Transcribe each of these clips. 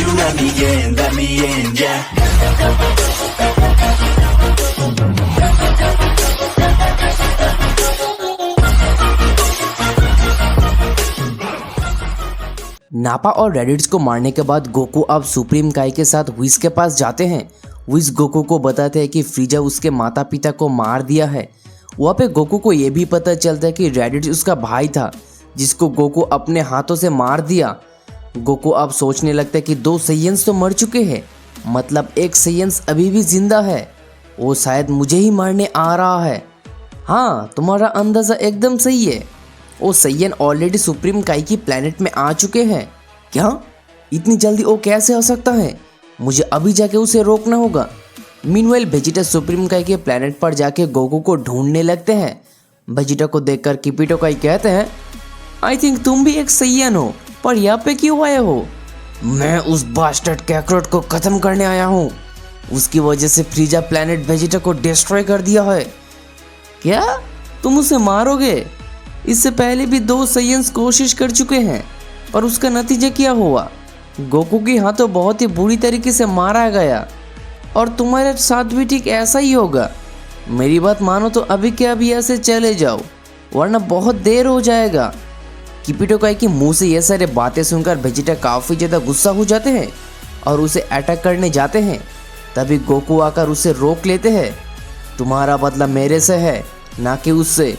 you let me in, yeah. नापा और रेडिट्स को मारने के बाद गोकू अब सुप्रीम काई के साथ व्हिस के पास जाते हैं। व्हिस गोकू को बताते हैं कि फ्रीजा उसके माता पिता को मार दिया है। वहाँ पे गोकू को ये भी पता चलता है कि रेडिट्स उसका भाई था जिसको गोकू अपने हाथों से मार दिया। गोकू अब सोचने लगता है कि 2 सैयन्स तो मर चुके हैं, मतलब एक सैयन्स अभी भी जिंदा है, वो शायद मुझे ही मारने आ रहा है। हाँ, तुम्हारा अंदाज़ा एकदम सही है। वो सैयन ऑलरेडी सुप्रीम काई की प्लेनेट में आ चुके हैं। क्या? इतनी जल्दी वो कैसे आ सकता है? मुझे अभी जाके उसे रोकना होगा। मीनवाइल वेजिटा सुप्रीम काई के प्लेनेट पर जाके गोकू को ढूंढने लगते हैं। वेजिटा को देखकर किपिटो काई कहते हैं, आई थिंक तुम भी एक सैयन हो, पर यहाँ पे क्यों आए हो? मैं उस बास्टर्ड कैकरोट को खत्म करने आया हूँ। उसकी वजह से फ्रीजा प्लेनेट वेजिटा को डिस्ट्रॉय कर दिया है। क्या? तुम उसे मारोगे? इससे पहले भी 2 सैयन्स कोशिश कर चुके हैं, पर उसका नतीजा क्या हुआ? गोकू के हाथों बहुत ही बुरी तरीके से मारा गया, और तुम्हारे साथ भी ठीक ऐसा ही होगा। मेरी बात मानो तो अभी के अभी यहाँ से चले जाओ, वरना बहुत देर हो जाएगा। किपिटो काई के मुंह से ये सारे बातें सुनकर वेजिटा काफ़ी ज़्यादा गुस्सा हो जाते हैं और उसे अटैक करने जाते हैं। तभी गोकू आकर उसे रोक लेते हैं। तुम्हारा बदला मेरे से है, ना कि उससे,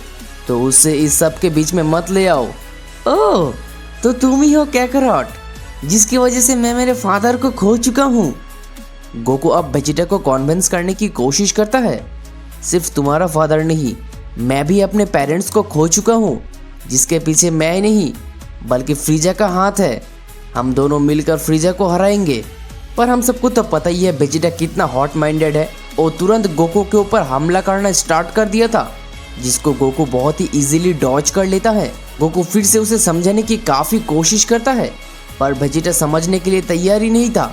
तो उससे इस सब के बीच में मत ले आओ। ओह, तो तुम ही हो कैकरॉट, जिसकी वजह से मैं मेरे फादर को खो चुका हूँ। गोकू अब वेजिटा को कन्विंस करने की कोशिश करता है। सिर्फ तुम्हारा फादर नहीं, मैं भी अपने पेरेंट्स को खो चुका हूँ, जिसके पीछे मैं नहीं बल्कि फ्रीजा का हाथ है। हम दोनों मिलकर फ्रीजा को हराएंगे। पर हम सबको तो पता ही है वेजिटा कितना हॉट माइंडेड है। वो तुरंत गोकू के ऊपर हमला करना स्टार्ट कर दिया था, जिसको गोकू बहुत ही इजीली डॉज कर लेता है। गोकू फिर से उसे समझाने की काफ़ी कोशिश करता है, पर वेजिटा समझने के लिए तैयार ही नहीं था।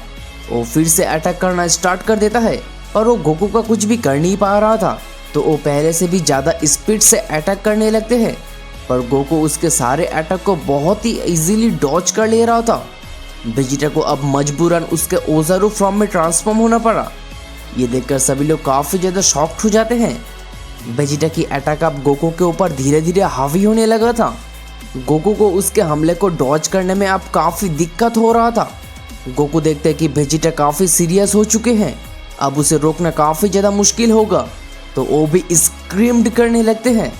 वो फिर से अटैक करना स्टार्ट कर देता है, और वो गोकू का कुछ भी कर नहीं पा रहा था, तो वो पहले से भी ज़्यादा स्पीड से अटैक करने लगते हैं। पर गोकू उसके सारे अटैक को बहुत ही इजीली डॉज कर ले रहा था। वेजिटा को अब मजबूरन उसके ओजारू फॉर्म में ट्रांसफॉर्म होना पड़ा। ये देखकर सभी लोग काफ़ी ज़्यादा शॉक्ड हो जाते हैं। वेजिटा की अटैक अब गोकू के ऊपर धीरे धीरे हावी होने लगा था। गोकू को उसके हमले को डॉज करने में अब काफ़ी दिक्कत हो रहा था। गोकू देखते हैं कि वेजिटा काफ़ी सीरियस हो चुके हैं, अब उसे रोकना काफ़ी ज़्यादा मुश्किल होगा, तो वो भी स्क्रीम्ड करने लगते हैं।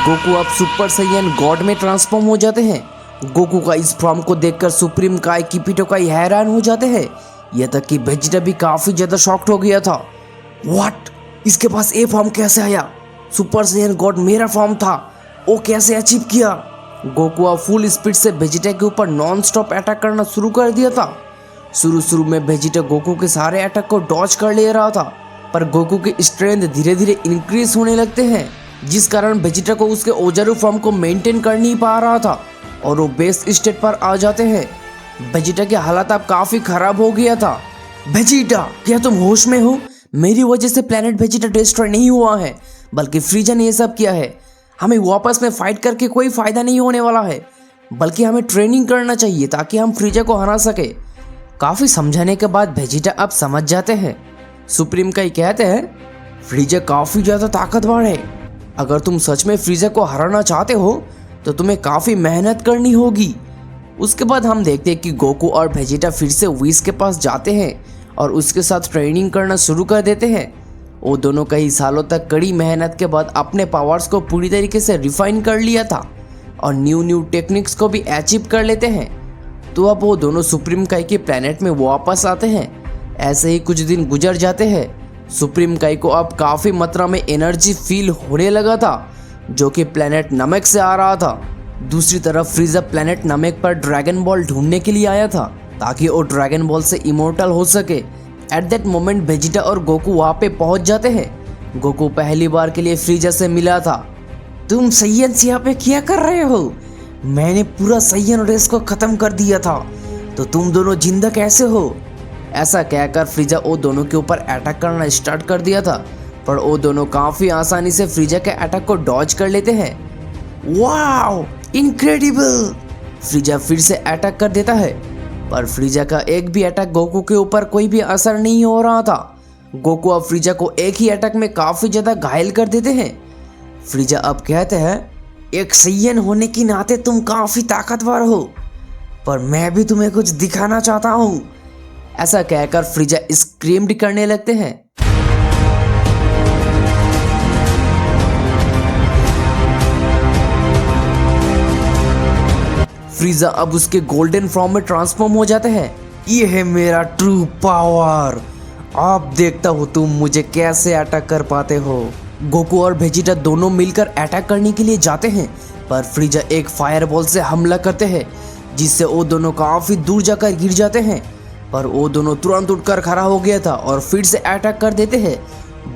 गोकू अब सुपर सैयन गॉड में ट्रांसफॉर्म हो जाते हैं। गोकू का इस फॉर्म को देखकर सुप्रीम काई किपिटो काई हैरान हो जाते हैं। यह तक कि वेजिटा भी काफ़ी ज़्यादा शॉक्ड हो गया था। व्हाट? इसके पास ए फॉर्म कैसे आया? सुपर सैयन गॉड मेरा फॉर्म था, वो कैसे अचीव किया? गोकू अब फुल स्पीड से वेजिटा के ऊपर नॉन स्टॉप अटैक करना शुरू कर दिया था। शुरू में वेजिटा गोकू के सारे अटैक को डॉज कर ले रहा था, पर गोकू की स्ट्रेंथ धीरे धीरे इंक्रीज होने लगते हैं, जिस कारण वेजिटा को उसके ओजारू फॉर्म को मेंटेन कर नहीं पा रहा था और वो बेस्ट स्टेट पर आ जाते हैं। वेजिटा की हालत अब काफ़ी खराब हो गया था। वेजिटा, क्या तुम होश में हो? मेरी वजह से प्लेनेट वेजिटा डिस्ट्रॉय नहीं हुआ है, बल्कि फ्रीजा ने ये सब किया है। हमें वापस में फाइट करके कोई फ़ायदा नहीं होने वाला है, बल्कि हमें ट्रेनिंग करना चाहिए ताकि हम फ्रीजा को हरा सके। काफ़ी समझाने के बाद वेजिटा अब समझ जाते हैं। सुप्रीम काई कहते हैं, फ्रीजा काफ़ी ज़्यादा ताकतवर है। अगर तुम सच में फ्रीजा को हराना चाहते हो तो तुम्हें काफ़ी मेहनत करनी होगी। उसके बाद हम देखते हैं कि गोकू और वेजिटा फिर से व्हिस के पास जाते हैं और उसके साथ ट्रेनिंग करना शुरू कर देते हैं। वो दोनों कई सालों तक कड़ी मेहनत के बाद अपने पावर्स को पूरी तरीके से रिफाइन कर लिया था और न्यू टेक्निक्स को भी अचीव कर लेते हैं। तो अब वो दोनों सुप्रीम काई के प्लेनेट में वापस आते हैं। ऐसे ही कुछ दिन गुजर जाते हैं। सुप्रीम काई को अब काफ़ी मात्रा में एनर्जी फील होने लगा था, जो कि प्लेनेट नमेक से आ रहा था। दूसरी तरफ फ्रीजा प्लेनेट नमेक पर ड्रैगन बॉल ढूंढने के लिए आया था ताकि वो ड्रैगन बॉल से इमोर्टल हो सके। एट दैट मोमेंट वेजिटा और गोकू वहाँ पे पहुँच जाते हैं। गोकू पहली बार के लिए फ्रीजा से मिला था। तुम सैयन यहाँ पे क्या कर रहे हो? मैंने पूरा सैयन रेस को ख़त्म कर दिया था, तो तुम दोनों जिंदा कैसे हो? ऐसा कहकर फ्रीजा वो दोनों के ऊपर अटैक करना स्टार्ट कर दिया था, पर वो दोनों काफी आसानी से फ्रीजा के अटैक को डॉज कर लेते हैं। Wow, incredible! फ्रीजा फिर से अटैक कर देता है, पर फ्रीजा का एक भी अटैक गोकू के ऊपर कोई भी असर नहीं हो रहा था। गोकू अब फ्रीजा को एक ही अटैक में काफी ज्यादा घायल कर देते हैं। फ्रीजा अब कहते हैं, एक सैयन होने की नाते तुम काफी ताकतवर हो, पर मैं भी तुम्हें कुछ दिखाना चाहता हूँ। ऐसा कहकर फ्रीजा स्क्रीम्ड करने लगते हैं। फ्रीजा अब उसके गोल्डन फॉर्म में ट्रांसफॉर्म हो जाते हैं। ये है मेरा ट्रू पावर, अब देखता हूँ तुम मुझे कैसे अटैक कर पाते हो। गोकू और वेजिटा दोनों मिलकर अटैक करने के लिए जाते हैं, पर फ्रीजा एक फायरबॉल से हमला करते हैं, जिससे वो दोनों काफी दूर जाकर गिर जाते हैं। पर वो दोनों तुरंत उठकर खड़ा हो गया था और फिर से अटैक कर देते हैं।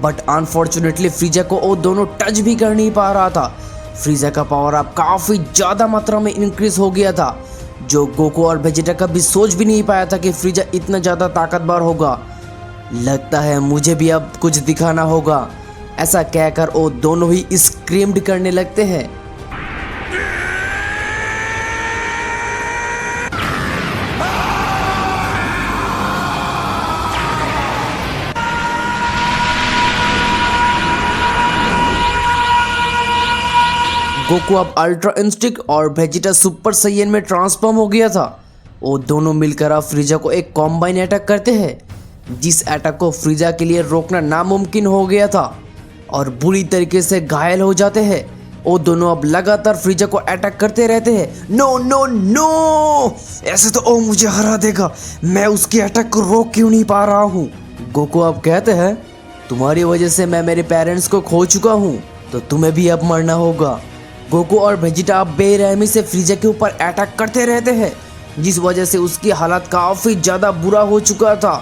बट अनफॉर्चुनेटली फ्रीजा को वो दोनों टच भी कर नहीं पा रहा था। फ्रीजा का पावर अब काफी ज्यादा मात्रा में इंक्रीज हो गया था, जो गोकू और वेजिटा कभी सोच भी नहीं पाया था कि फ्रीजा इतना ज्यादा ताकतवर होगा। लगता है मुझे भी अब कुछ दिखाना होगा, ऐसा कहकर वो दोनों ही स्क्रीम्ड करने लगते हैं। गोकू अब अल्ट्रा इंस्टिंक्ट और वेजिटा सुपर सैयन में ट्रांसफॉर्म हो गया था। वो दोनों मिलकर अब फ्रीजा को एक कॉम्बाइन अटैक करते हैं, जिस अटैक को फ्रीजा के लिए रोकना नामुमकिन हो गया था और बुरी तरीके से घायल हो जाते हैं। वो दोनों अब लगातार फ्रीजा को अटैक करते रहते हैं। नो नो नो, ऐसे तो वो मुझे हरा देगा, मैं उसके अटैक को रोक क्यों नहीं पा रहा हूँ। गोकू अब कहते हैं, तुम्हारी वजह से मैं मेरे पेरेंट्स को खो चुका हूँ, तो तुम्हें भी अब मरना होगा। गोकू और वेजिटा अब बेरहमी से फ्रीजा के ऊपर अटैक करते रहते हैं, जिस वजह से उसकी हालत काफी ज्यादा बुरा हो चुका था।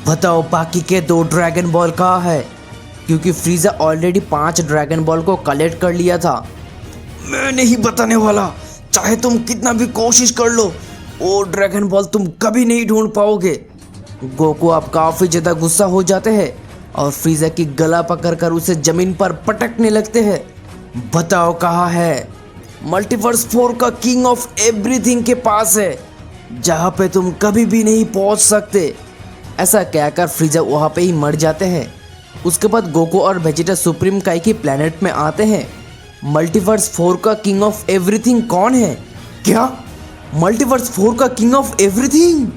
बताओ बाकी के 2 ड्रैगन बॉल कहाँ है, क्योंकि फ्रीजा ऑलरेडी 5 ड्रैगन बॉल को कलेक्ट कर लिया था। मैं नहीं बताने वाला, चाहे तुम कितना भी कोशिश कर लो, वो ड्रैगन बॉल तुम कभी नहीं ढूंढ पाओगे। गोकू अब काफी ज्यादा गुस्सा हो जाते हैं और फ्रीजा की गला पकड़कर उसे जमीन पर पटकने लगते हैं। बताओ कहाँ है। मल्टीवर्स 4 का किंग ऑफ एवरीथिंग के पास है, जहाँ पे तुम कभी भी नहीं पहुँच सकते। ऐसा कहकर फ्रीजा वहाँ पे ही मर जाते हैं। उसके बाद गोकू और वेजिटा सुप्रीम काई की प्लेनेट में आते हैं। मल्टीवर्स 4 का किंग ऑफ एवरीथिंग कौन है? क्या मल्टीवर्स 4 का किंग ऑफ एवरीथिंग?